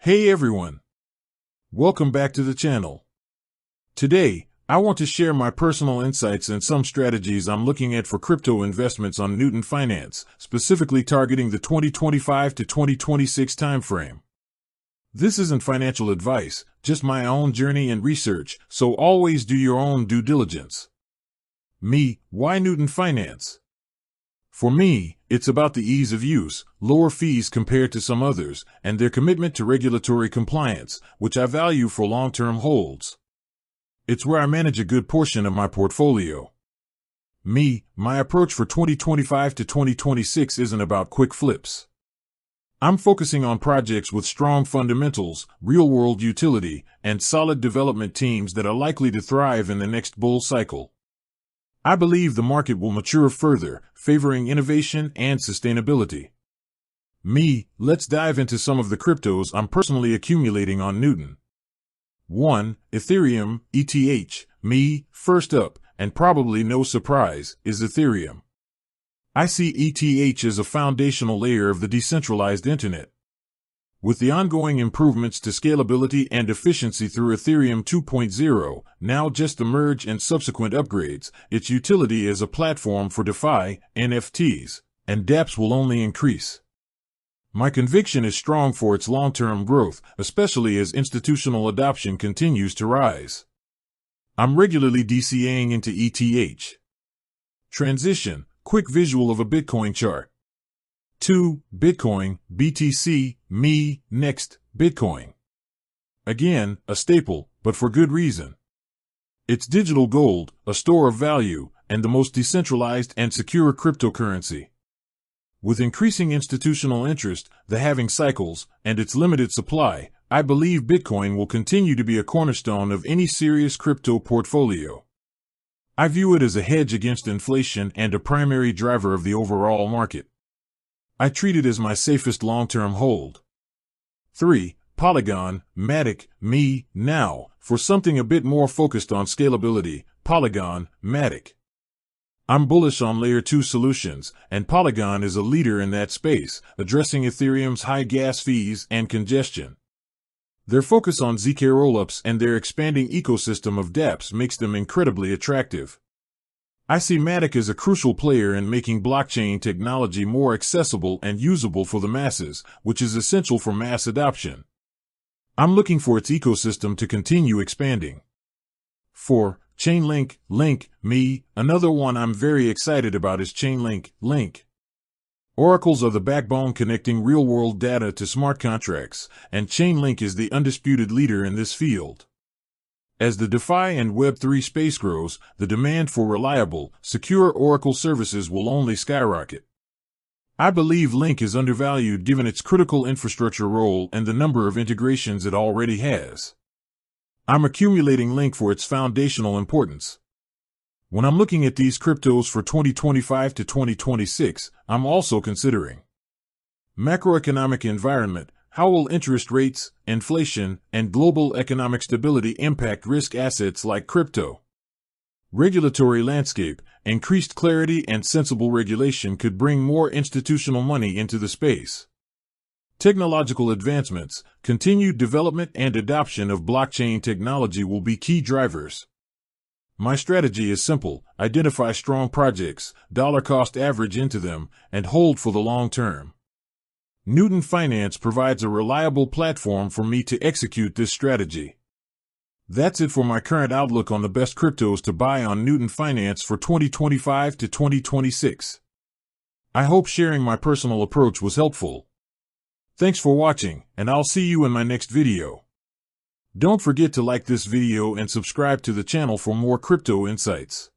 Hey everyone! Welcome back to the channel. Today, I want to share my personal insights and some strategies I'm looking at for crypto investments on Newton Finance, specifically targeting the 2025 to 2026 timeframe. This isn't financial advice, just my own journey and research, so always do your own due diligence. Why Newton Finance? For me, it's about the ease of use, lower fees compared to some others, and their commitment to regulatory compliance, which I value for long-term holds. It's where I manage a good portion of my portfolio. My approach for 2025 to 2026 isn't about quick flips. I'm focusing on projects with strong fundamentals, real-world utility, and solid development teams that are likely to thrive in the next bull cycle. I believe the market will mature further, favoring innovation and sustainability. Let's dive into some of the cryptos I'm personally accumulating on Newton. 1. Ethereum, ETH. First up, and probably no surprise, is Ethereum. I see ETH as a foundational layer of the decentralized internet. With the ongoing improvements to scalability and efficiency through Ethereum 2.0, now just the merge and subsequent upgrades, its utility as a platform for DeFi, NFTs, and dApps will only increase. My conviction is strong for its long-term growth, especially as institutional adoption continues to rise. I'm regularly DCAing into ETH. Transition, quick visual of a Bitcoin chart. 2. Bitcoin, BTC, next, Bitcoin. Again, a staple, but for good reason. It's digital gold, a store of value, and the most decentralized and secure cryptocurrency. With increasing institutional interest, the halving cycles, and its limited supply, I believe Bitcoin will continue to be a cornerstone of any serious crypto portfolio. I view it as a hedge against inflation and a primary driver of the overall market. I treat it as my safest long-term hold. 3. Polygon, Matic, now, for something a bit more focused on scalability, Polygon, Matic. I'm bullish on Layer 2 solutions, and Polygon is a leader in that space, addressing Ethereum's high gas fees and congestion. Their focus on ZK rollups and their expanding ecosystem of dApps makes them incredibly attractive. I see Matic as a crucial player in making blockchain technology more accessible and usable for the masses, which is essential for mass adoption. I'm looking for its ecosystem to continue expanding. 4. Chainlink, another one I'm very excited about is Chainlink. Oracles are the backbone connecting real-world data to smart contracts, and Chainlink is the undisputed leader in this field. As the DeFi and Web3 space grows, the demand for reliable, secure Oracle services will only skyrocket. I believe Link is undervalued given its critical infrastructure role and the number of integrations it already has. I'm accumulating Link for its foundational importance. When I'm looking at these cryptos for 2025 to 2026, I'm also considering macroeconomic environment. How will interest rates, inflation, and global economic stability impact risk assets like crypto? Regulatory landscape, increased clarity and sensible regulation could bring more institutional money into the space. Technological advancements, continued development and adoption of blockchain technology will be key drivers. My strategy is simple: identify strong projects, dollar cost average into them, and hold for the long term. Newton Finance provides a reliable platform for me to execute this strategy. That's it for my current outlook on the best cryptos to buy on Newton Finance for 2025 to 2026. I hope sharing my personal approach was helpful. Thanks for watching, and I'll see you in my next video. Don't forget to like this video and subscribe to the channel for more crypto insights.